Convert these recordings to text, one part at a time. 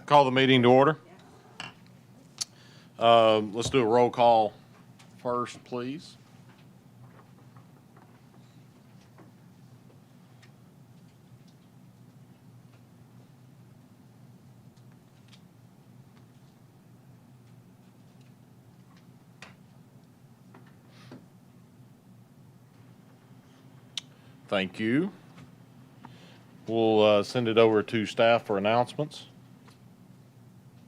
Call the meeting to order. Let's do a roll call first, please. Thank you. We'll send it over to staff for announcements.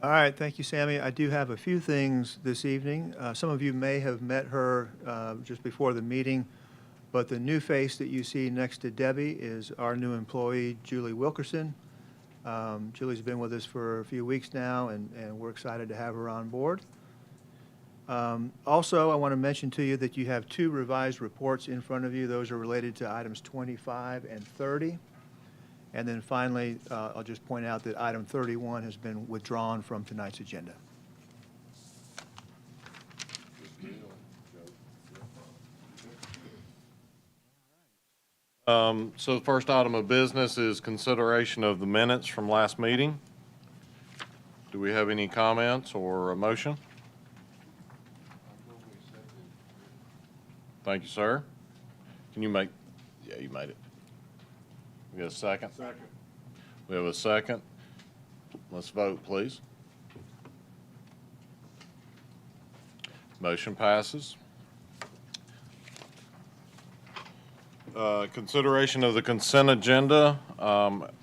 All right, thank you, Sammy. I do have a few things this evening. Some of you may have met her just before the meeting, but the new face that you see next to Debbie is our new employee, Julie Wilkerson. Julie's been with us for a few weeks now, and we're excited to have her on board. Also, I want to mention to you that you have two revised reports in front of you. Those are related to items 25 and 30. And then finally, I'll just point out that item 31 has been withdrawn from tonight's agenda. So the first item of business is consideration of the minutes from last meeting. Do we have any comments or a motion? Thank you, sir. Can you make, yeah, you made it. We got a second? Second. We have a second. Let's vote, please. Motion passes. Consideration of the consent agenda.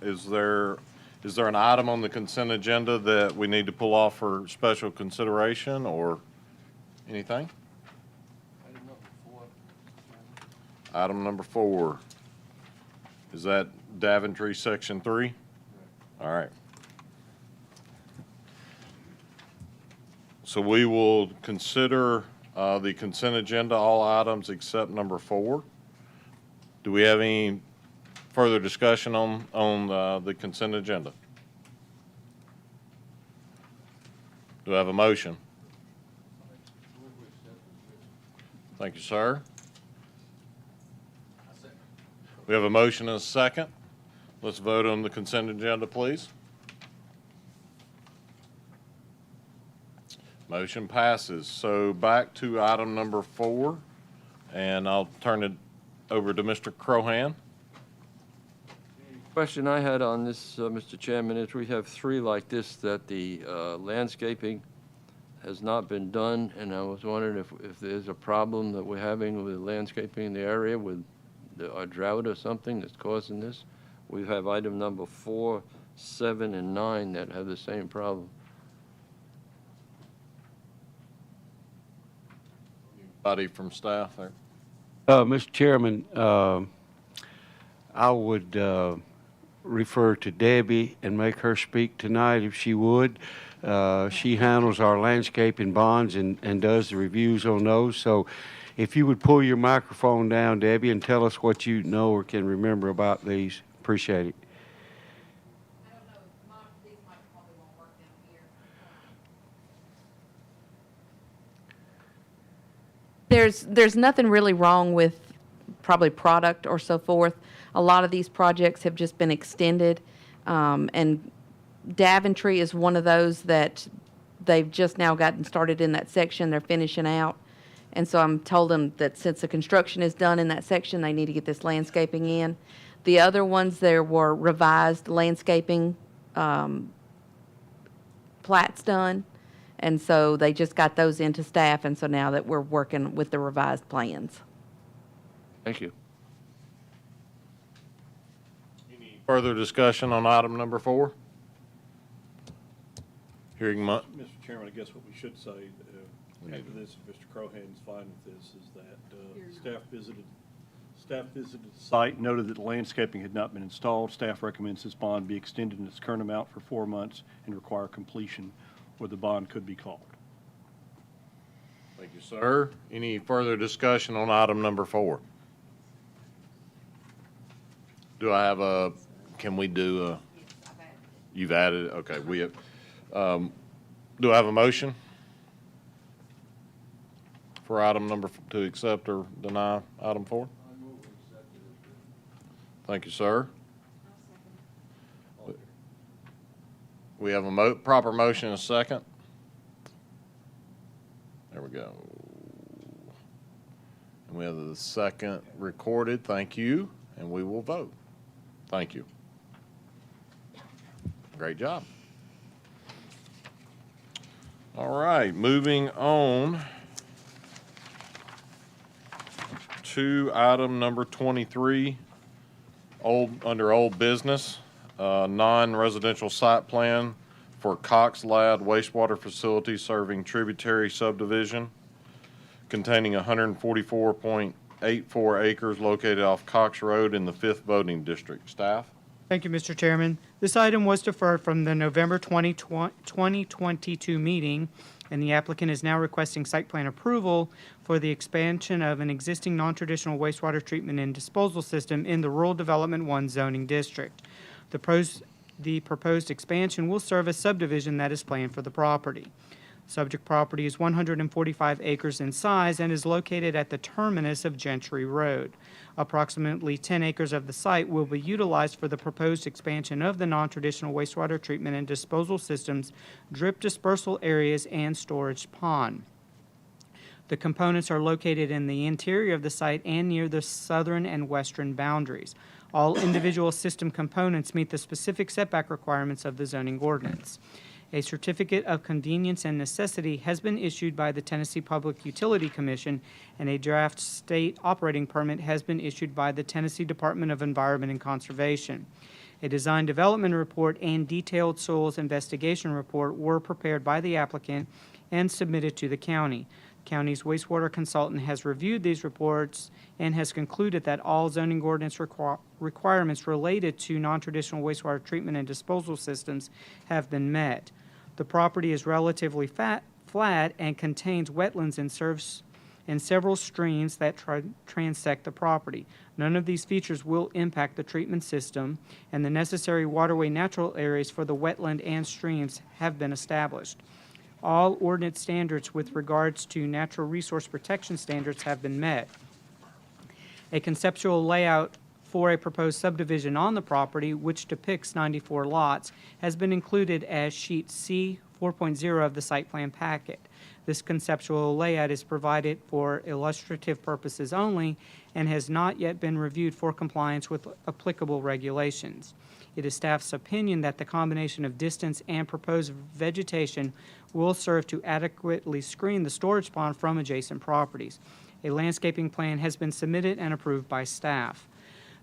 Is there an item on the consent agenda that we need to pull off for special consideration or anything? Item number 4. Is that Daventry Section 3? All right. So we will consider the consent agenda, all items except number 4. Do we have any further discussion on the consent agenda? Do I have a motion? Thank you, sir. We have a motion and a second. Let's vote on the consent agenda, please. Motion passes. So back to item number 4, and I'll turn it over to Mr. Crohan. Question I had on this, Mr. Chairman, is we have 3 like this that the landscaping has not been done, and I was wondering if there's a problem that we're having with landscaping in the area with a drought or something that's causing this. We have item number 4, 7, and 9 that have the same problem. Anybody from staff there? Mr. Chairman, I would refer to Debbie and make her speak tonight if she would. She handles our landscaping bonds and does the reviews on those. So if you would pull your microphone down, Debbie, and tell us what you know or can remember about these, appreciate it. I don't know, these might probably won't work down here. There's nothing really wrong with probably product or so forth. A lot of these projects have just been extended, and Daventry is one of those that they've just now gotten started in that section. They're finishing out. And so I'm told them that since the construction is done in that section, they need to get this landscaping in. The other ones, there were revised landscaping plats done. And so they just got those into staff. And so now that we're working with the revised plans. Thank you. Any further discussion on item number 4? Hearing much. Mr. Chairman, I guess what we should say after this, if Mr. Crohan's fine with this, is that staff visited the site, noted that the landscaping had not been installed. Staff recommends this bond be extended in its current amount for 4 months and require completion, where the bond could be called. Thank you, sir. Any further discussion on item number 4? Do I have a, can we do a, you've added, okay, we have, do I have a motion for item number, to accept or deny item 4? Thank you, sir. we have a proper motion and a second? There we go. And we have the second recorded. Thank you, and we will vote. Thank you. Great job. All right, moving on to item number 23, under old business, non-residential site plan for Cox Lad wastewater facility serving tributary subdivision containing 144.84 acres located off Cox Road in the 5th voting district. Staff? Thank you, Mr. Chairman. This item was deferred from the November 2022 meeting, and the applicant is now requesting site plan approval for the expansion of an existing non-traditional wastewater treatment and disposal system in the Rural Development 1 zoning district. The proposed expansion will serve as subdivision that is planned for the property. Subject property is 145 acres in size and is located at the terminus of Gentry Road. Approximately 10 acres of the site will be utilized for the proposed expansion of the non-traditional wastewater treatment and disposal systems, drip dispersal areas, and storage pond. The components are located in the interior of the site and near the southern and western boundaries. All individual system components meet the specific setback requirements of the zoning ordinance. A certificate of convenience and necessity has been issued by the Tennessee Public Utility Commission, and a draft state operating permit has been issued by the Tennessee Department of Environment and Conservation. A design development report and detailed soils investigation report were prepared by the applicant and submitted to the county. The county's wastewater consultant has reviewed these reports and has concluded that all zoning ordinance requirements related to non-traditional wastewater treatment and disposal systems have been met. The property is relatively flat and contains wetlands and serves in several streams that transect the property. None of these features will impact the treatment system, and the necessary waterway natural areas for the wetland and streams have been established. All ordinance standards with regards to natural resource protection standards have been met. A conceptual layout for a proposed subdivision on the property, which depicts 94 lots, has been included as Sheet C 4.0 of the site plan packet. This conceptual layout is provided for illustrative purposes only and has not yet been reviewed for compliance with applicable regulations. It is staff's opinion that the combination of distance and proposed vegetation will serve to adequately screen the storage pond from adjacent properties. A landscaping plan has been submitted and approved by staff.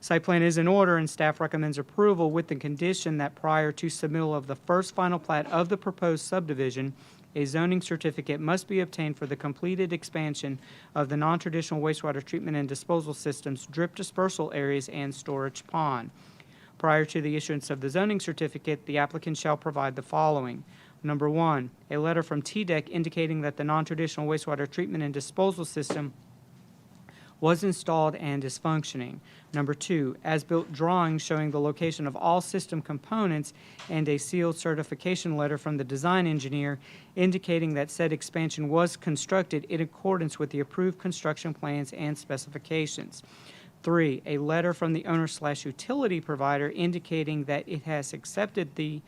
Site plan is in order, and staff recommends approval with the condition that prior to submittal of the first final plat of the proposed subdivision, a zoning certificate must be obtained for the completed expansion of the non-traditional wastewater treatment and disposal systems, drip dispersal areas, and storage pond. Prior to the issuance of the zoning certificate, the applicant shall provide the following. Number 1, a letter from TDEC indicating that the non-traditional wastewater treatment and disposal system was installed and is functioning. Number 2, as-built drawings showing the location of all system components and a sealed certification letter from the design engineer indicating that said expansion was constructed in accordance with the approved construction plans and specifications. 3, a letter from the owner/utility provider indicating that it has accepted the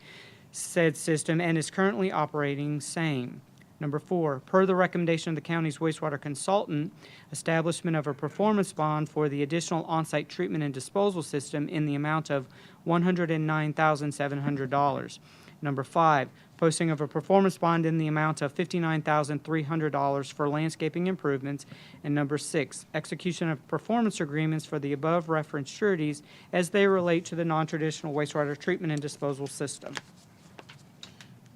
said system and is currently operating same. Number 4, per the recommendation of the county's wastewater consultant, establishment of a performance bond for the additional on-site treatment and disposal system in the amount of $109,700. Number 5, posting of a performance bond in the amount of $59,300 for landscaping improvements. And number 6, execution of performance agreements for the above referenced sureties as they relate to the non-traditional wastewater treatment and disposal system.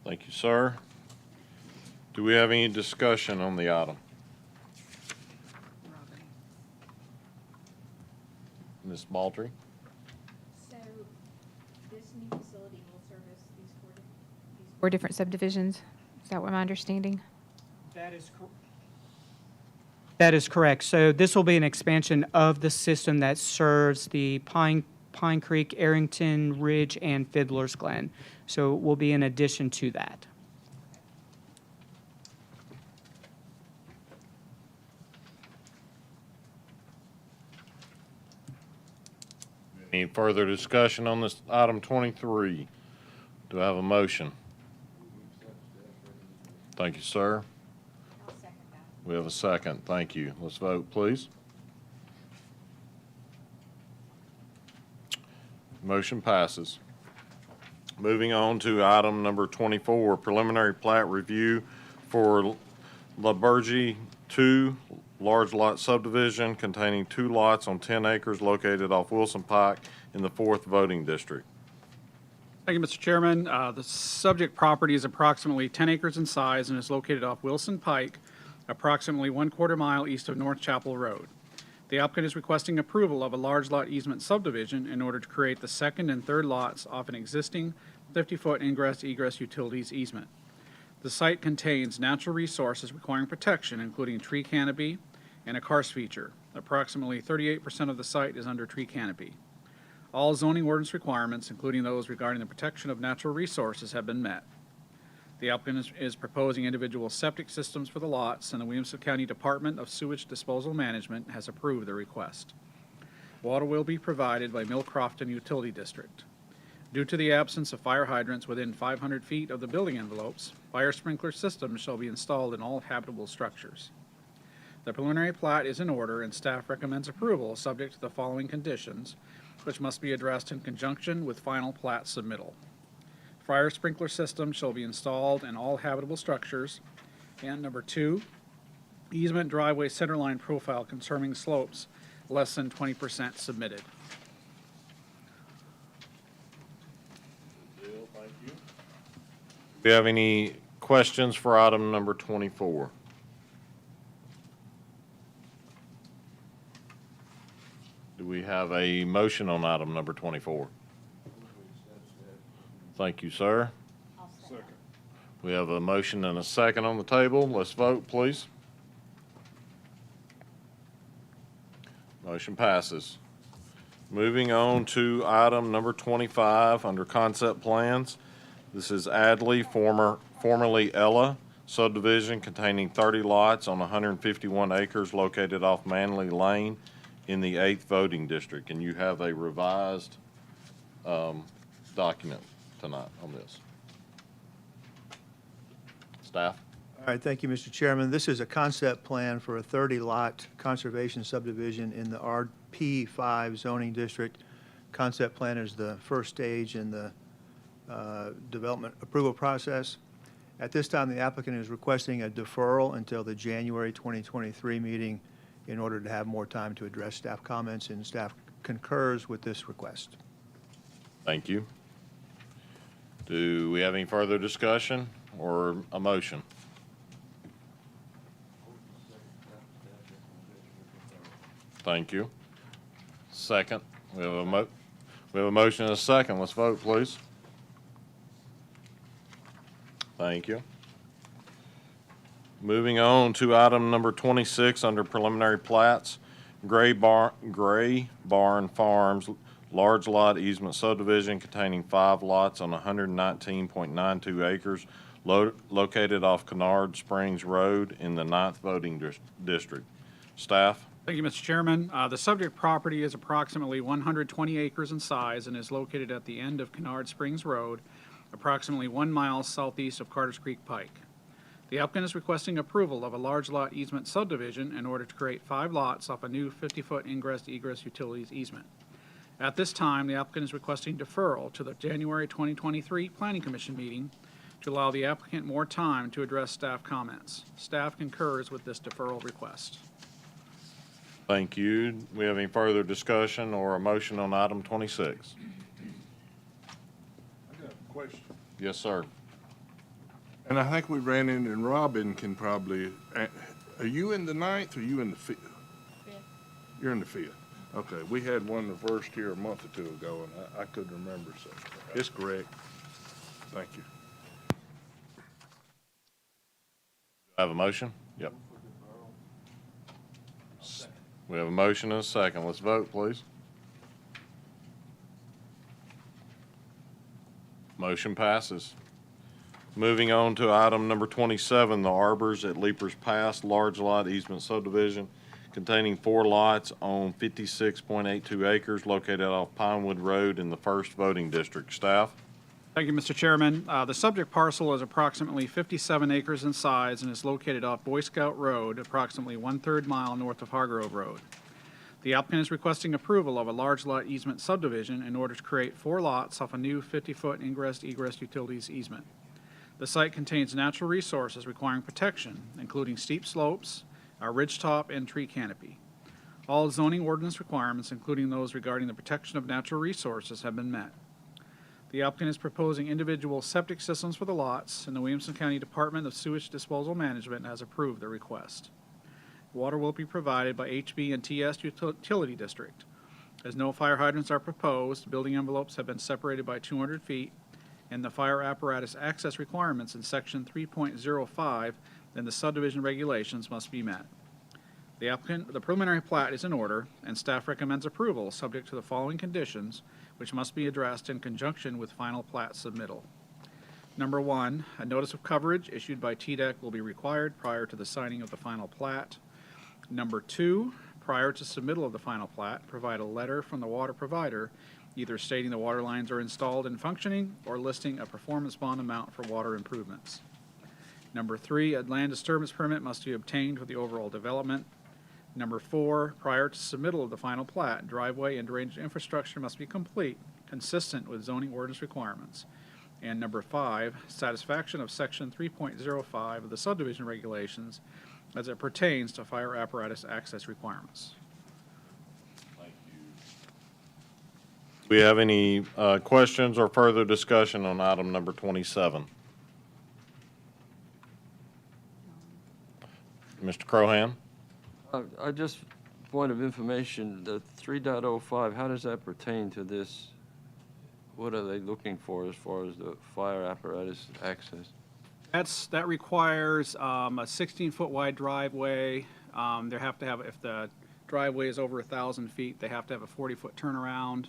Thank you, sir. Do we have any discussion on the item? Ms. Baldry? So this new facility will service these four different subdivisions? Is that what my understanding? That is correct. So this will be an expansion of the system that serves the Pine Creek, Arrington Ridge, and Fiddler's Glen. So it will be in addition to that. Any further discussion on this item 23? Do I have a motion? Thank you, sir. I'll second that. We have a second. Thank you. Let's vote, please. Motion passes. Moving on to item number 24, preliminary plat review for LaBergie 2 large lot subdivision containing 2 lots on 10 acres located off Wilson Pike in the 4th voting district. Thank you, Mr. Chairman. The subject property is approximately 10 acres in size and is located off Wilson Pike, approximately 1/4 mile east of North Chapel Road. The applicant is requesting approval of a large lot easement subdivision in order to create the second and third lots off an existing 50-foot ingress-egress utilities easement. The site contains natural resources requiring protection, including tree canopy and a karst feature. Approximately 38% of the site is under tree canopy. All zoning ordinance requirements, including those regarding the protection of natural resources, have been met. The applicant is proposing individual septic systems for the lots, and the Williamson County Department of Sewage Disposal Management has approved the request. Water will be provided by Mill Crofton Utility District. Due to the absence of fire hydrants within 500 feet of the building envelopes, fire sprinkler systems shall be installed in all habitable structures. The preliminary plat is in order, and staff recommends approval subject to the following conditions, which must be addressed in conjunction with final plat submittal. Fire sprinkler systems shall be installed in all habitable structures. And number 2, easement driveway centerline profile concerning slopes less than 20% submitted. Thank you. Do you have any questions for item number 24? Do we have a motion on item number 24? Thank you, sir. Second. We have a motion and a second on the table. Let's vote, please. Motion passes. Moving on to item number 25 under concept plans. This is Adley, formerly Ella subdivision containing 30 lots on 151 acres located off Manley Lane in the 8th voting district. And you have a revised document tonight on this. Staff? All right, thank you, Mr. Chairman. This is a concept plan for a 30-lot conservation subdivision in the RP5 zoning district. Concept plan is the first stage in the development approval process. At this time, the applicant is requesting a deferral until the January 2023 meeting in order to have more time to address staff comments, and staff concurs with this request. Thank you. Do we have any further discussion or a motion? Thank you. Second. We have a motion and a second. Let's vote, please. Thank you. Moving on to item number 26 under preliminary plats, Gray Barn Farms large lot easement subdivision containing 5 lots on 119.92 acres located off Kennard Springs Road in the 9th voting district. Staff? Thank you, Mr. Chairman. The subject property is approximately 120 acres in size and is located at the end of Kennard Springs Road, approximately 1 mile southeast of Carters Creek Pike. The applicant is requesting approval of a large lot easement subdivision in order to create 5 lots off a new 50-foot ingress-egress utilities easement. At this time, the applicant is requesting deferral to the January 2023 Planning Commission meeting to allow the applicant more time to address staff comments. Staff concurs with this deferral request. Thank you. Do we have any further discussion or a motion on item 26? I got a question. Yes, sir. And I think we ran in, and Robin can probably, are you in the 9th or you in the 5th? You're in the 5th. Okay, we had one reversed here a month or 2 ago, and I couldn't remember, so it's correct. Thank you. I have a motion? Yep. We have a motion and a second. Let's vote, please. Motion passes. Moving on to item number 27, the Arbors at Leapers Pass large lot easement subdivision containing 4 lots on 56.82 acres located off Pinewood Road in the 1st voting district. Staff? Thank you, Mr. Chairman. The subject parcel is approximately 57 acres in size and is located off Boy Scout Road, approximately 1/3 mile north of Hargrove Road. The applicant is requesting approval of a large lot easement subdivision in order to create 4 lots off a new 50-foot ingress-egress utilities easement. The site contains natural resources requiring protection, including steep slopes, a ridgetop, and tree canopy. All zoning ordinance requirements, including those regarding the protection of natural resources, have been met. The applicant is proposing individual septic systems for the lots, and the Williamson County Department of Sewage Disposal Management has approved the request. Water will be provided by HB and TS Utility District. As no fire hydrants are proposed, building envelopes have been separated by 200 feet, and the fire apparatus access requirements in Section 3.05 and the subdivision regulations must be met. The preliminary plat is in order, and staff recommends approval subject to the following conditions, which must be addressed in conjunction with final plat submittal. Number 1, a notice of coverage issued by TDEC will be required prior to the signing of the final plat. Number 2, prior to submittal of the final plat, provide a letter from the water provider either stating the water lines are installed and functioning or listing a performance bond amount for water improvements. Number 3, a land disturbance permit must be obtained for the overall development. Number 4, prior to submittal of the final plat, driveway and drainage infrastructure must be complete, consistent with zoning ordinance requirements. And number 5, satisfaction of Section 3.05 of the subdivision regulations as it pertains to fire apparatus access requirements. Do we have any questions or further discussion on item number 27? Mr. Crohan? I just, point of information, the 3.05, how does that pertain to this? What are they looking for as far as the fire apparatus access? That requires a 16-foot wide driveway. They have to have, if the driveway is over 1,000 feet, they have to have a 40-foot turnaround.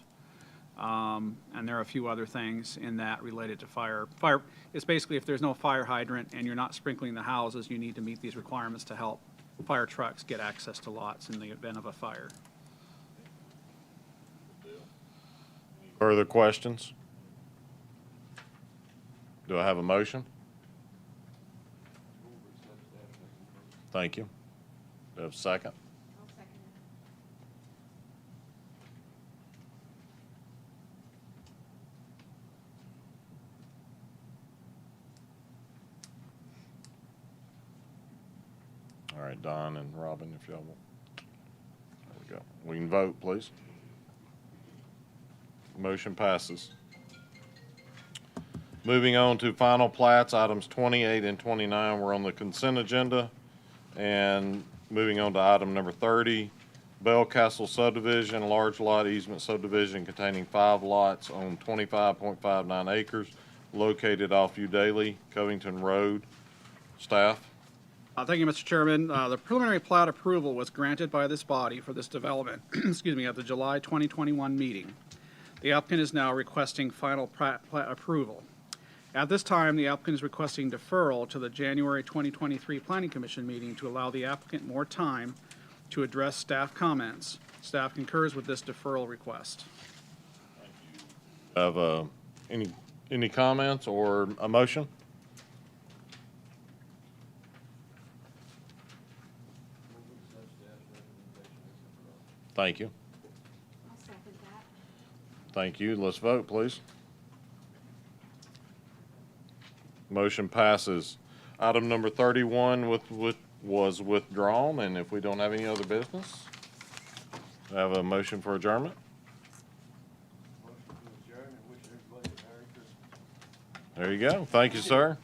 And there are a few other things in that related to fire. Fire is basically if there's no fire hydrant and you're not sprinkling the houses, you need to meet these requirements to help fire trucks get access to lots in the event of a fire. Further questions? Do I have a motion? Thank you. Do I have a second? I'll second All right, Don and Robin, if y'all will. There we go. We can vote, please. Motion passes. Moving on to final plats, items 28 and 29 were on the consent agenda. And moving on to item number 30, Bell Castle subdivision, large lot easement subdivision containing 5 lots on 25.59 acres located off Udaly, Covington Road. Staff? Thank you, Mr. Chairman. The preliminary plat approval was granted by this body for this development, excuse me, at the July 2021 meeting. The applicant is now requesting final plat approval. At this time, the applicant is requesting deferral to the January 2023 Planning Commission meeting to allow the applicant more time to address staff comments. Staff concurs with this deferral request. Have any comments or a motion? Thank you. I'll second that. Thank you. Let's vote, please. Motion passes. Item number 31 was withdrawn, and if we don't have any other business, I have a motion for adjournment. There you go. Thank you, sir.